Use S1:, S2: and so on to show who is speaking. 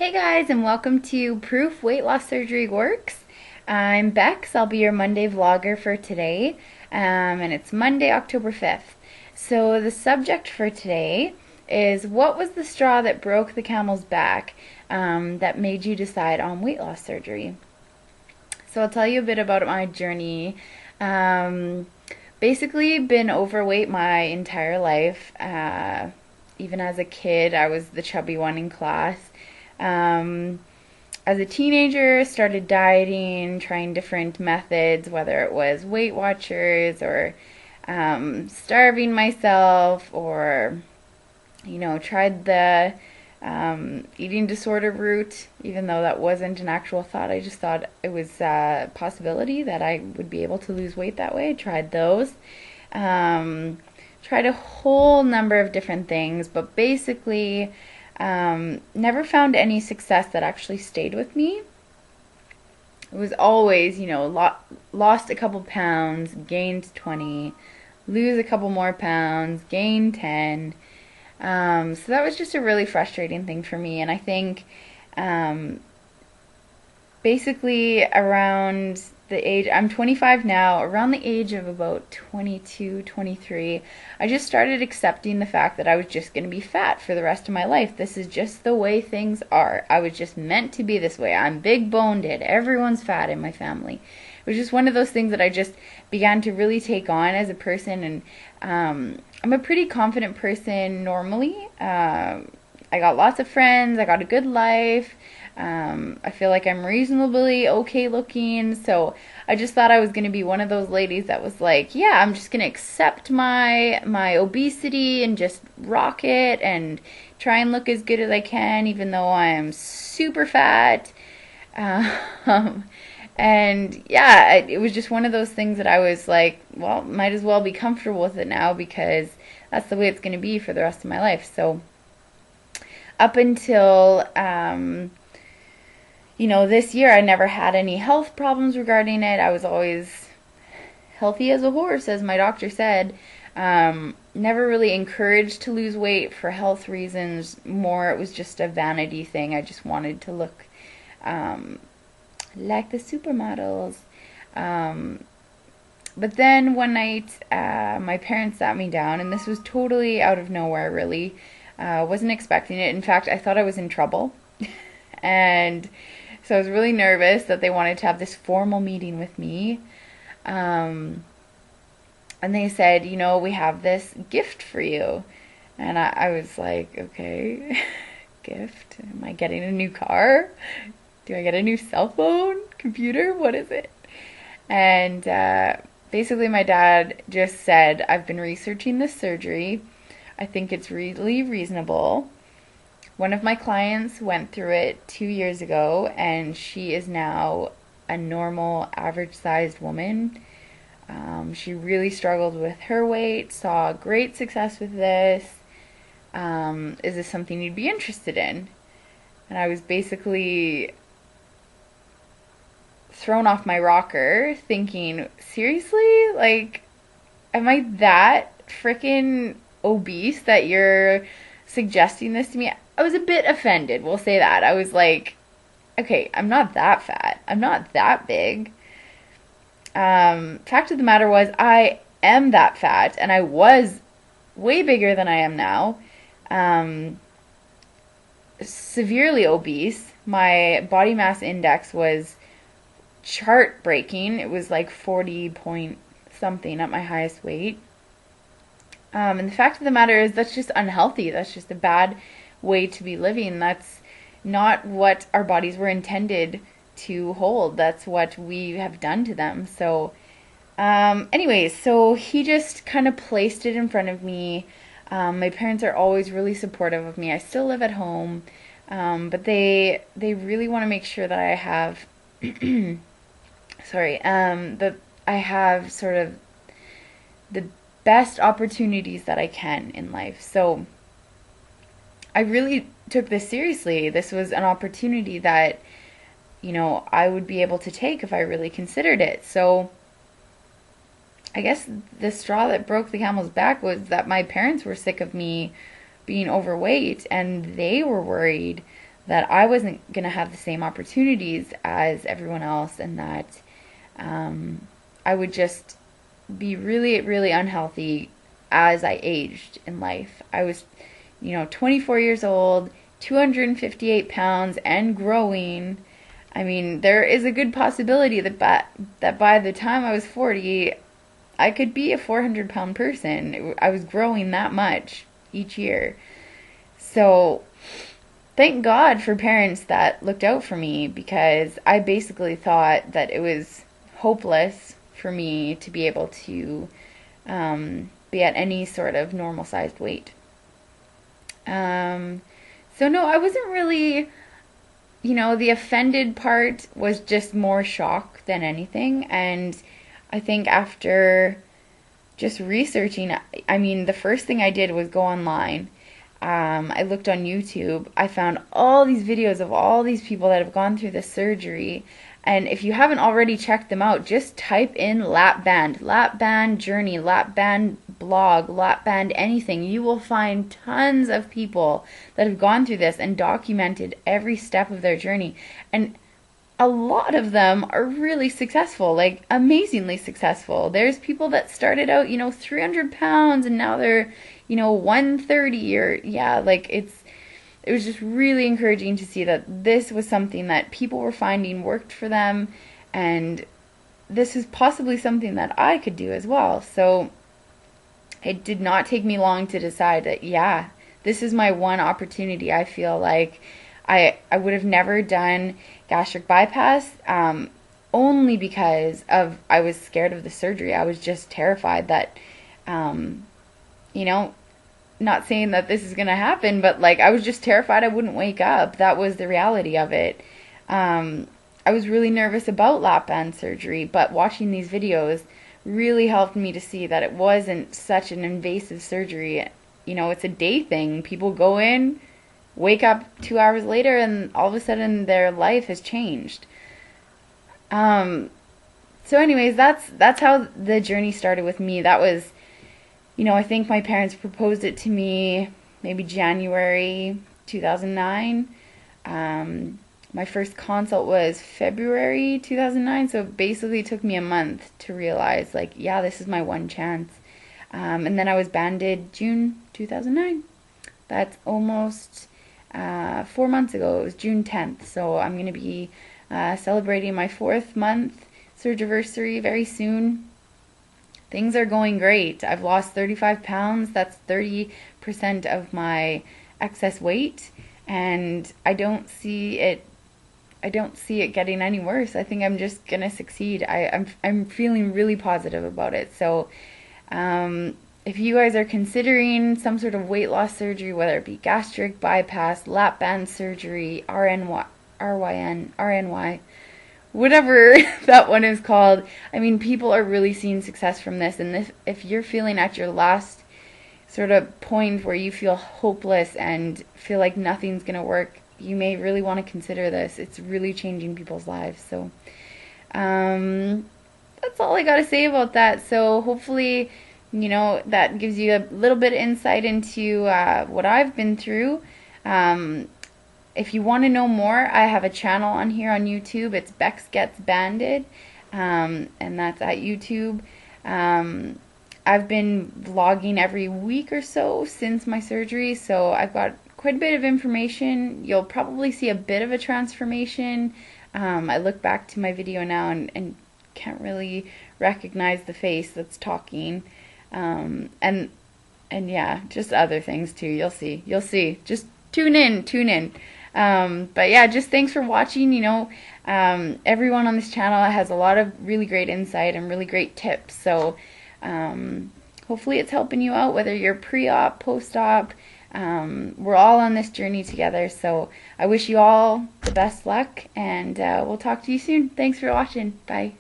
S1: Hey guys, and welcome to Proof Weight Loss Surgery Works. I'm Bex. I'll be your Monday vlogger for today, and it's Monday, October 5th. So the subject for today is, what was the straw that broke the camel's back that made you decide on weight loss surgery? So I'll tell you a bit about my journey. Basically been overweight my entire life. Even as a kid, I was the chubby one in class. As a teenager, started dieting, trying different methods, whether it was Weight Watchers or starving myself, or tried the eating disorder route, even though that wasn't an actual thought. I just thought it was a possibility that I would be able to lose weight that way. I tried those. Tried a whole number of different things, but basically never found any success that actually stayed with me. It was always, lost a couple pounds, gained 20, lose a couple more pounds, gain 10. So that was just a really frustrating thing for me. And I think basically around the age, I'm 25 now, around the age of about 22, 23, I just started accepting the fact that I was just going to be fat for the rest of my life. This is just the way things are. I was just meant to be this way. I'm big boned. Everyone's fat in my family. It was just one of those things that I just began to really take on as a person. And I'm a pretty confident person normally. I got lots of friends. I got a good life. I feel like I'm reasonably okay looking, so I just thought I was going to be one of those ladies that was like, yeah, I'm just going to accept my obesity and just rock it and try and look as good as I can, even though I'm super fat. And yeah, it was just one of those things that I was like, well, might as well be comfortable with it now, because that's the way it's going to be for the rest of my life. So up until this year, I never had any health problems regarding it. I was always healthy as a horse, as my doctor said. Never really encouraged to lose weight for health reasons. More, it was just a vanity thing. I just wanted to look like the supermodels. But then one night, my parents sat me down, and this was totally out of nowhere, really. Wasn't expecting it. In fact, I thought I was in trouble. And so I was really nervous that they wanted to have this formal meeting with me. And they said, we have this gift for you. And I was like, okay, gift? Am I getting a new car? Do I get a new cell phone? Computer? What is it? And basically my dad just said, I've been researching this surgery. I think it's really reasonable. One of my clients went through it 2 years ago, and she is now a normal, average-sized woman. She really struggled with her weight, saw great success with this. Is this something you'd be interested in? And I was basically thrown off my rocker, thinking, seriously? Like, am I that freaking obese that you're suggesting this to me? I was a bit offended, we'll say that. I was like, okay, I'm not that fat. I'm not that big. Fact of the matter was, I am that fat, and I was way bigger than I am now. Severely obese. My body mass index was chart breaking. It was like 40 point something at my highest weight. And the fact of the matter is, that's just unhealthy. That's just a bad way to be living. That's not what our bodies were intended to hold. That's what we have done to them. So anyways, so he just kind of placed it in front of me. My parents are always really supportive of me. I still live at home, but they really want to make sure that I have that I have sort of the best opportunities that I can in life. So I really took this seriously. This was an opportunity that, I would be able to take if I really considered it. So I guess the straw that broke the camel's back was that my parents were sick of me being overweight, and they were worried that I wasn't going to have the same opportunities as everyone else, and that I would just be really, really unhealthy as I aged in life. I was, 24 years old, 258 pounds, and growing. I mean, there is a good possibility that by the time I was 40, I could be a 400-pound person. I was growing that much each year. So thank God for parents that looked out for me, because I basically thought that it was hopeless for me to be able to be at any sort of normal-sized weight. So no, I wasn't really, the offended part was just more shock than anything. And I think after just researching, I mean, the first thing I did was go online. I looked on YouTube. I found all these videos of all these people that have gone through the surgery. And if you haven't already checked them out, just type in lap band journey, lap band blog, lap band anything. You will find tons of people that have gone through this and documented every step of their journey. And a lot of them are really successful, like amazingly successful. There's people that started out, 300 pounds and now they're, 130, or it was just really encouraging to see that this was something that people were finding worked for them, and this is possibly something that I could do as well. So it did not take me long to decide that, yeah, this is my one opportunity. I feel like I would have never done gastric bypass only because I was scared of the surgery. I was just terrified that, not saying that this is going to happen, but I was just terrified I wouldn't wake up. That was the reality of it. I was really nervous about lap band surgery, but watching these videos really helped me to see that it wasn't such an invasive surgery. It's a day thing. People go in, wake up 2 hours later, and all of a sudden their life has changed. So anyways, that's how the journey started with me. That was, I think my parents proposed it to me maybe January 2009. My first consult was February 2009, so it basically took me a month to realize, yeah, this is my one chance. And then I was banded June 2009. That's almost 4 months ago. It was June 10th, so I'm going to be celebrating my 4th month surgiversary very soon. Things are going great. I've lost 35 pounds. That's 30% of my excess weight, and I don't see it getting any worse. I think I'm just gonna succeed. I'm feeling really positive about it. So if you guys are considering some sort of weight loss surgery, whether it be gastric bypass, lap band surgery, RNY, whatever that one is called, I mean, people are really seeing success from this. And if you're feeling at your last sort of point where you feel hopeless and feel like nothing's going to work, you may really want to consider this. It's really changing people's lives. So that's all I got to say about that. So hopefully, that gives you a little bit of insight into what I've been through. If you want to know more, I have a channel on here on YouTube. It's Bex Gets Banded, and that's at YouTube. I've been vlogging every week or so since my surgery, so I've got quite a bit of information. You'll probably see a bit of a transformation. I look back to my video now and can't really recognize the face that's talking. And yeah, just other things too. You'll see. Just tune in. But yeah, just thanks for watching. Everyone on this channel has a lot of really great insight and really great tips. So hopefully it's helping you out, whether you're pre-op, post-op. We're all on this journey together. So I wish you all the best luck, and we'll talk to you soon. Thanks for watching. Bye.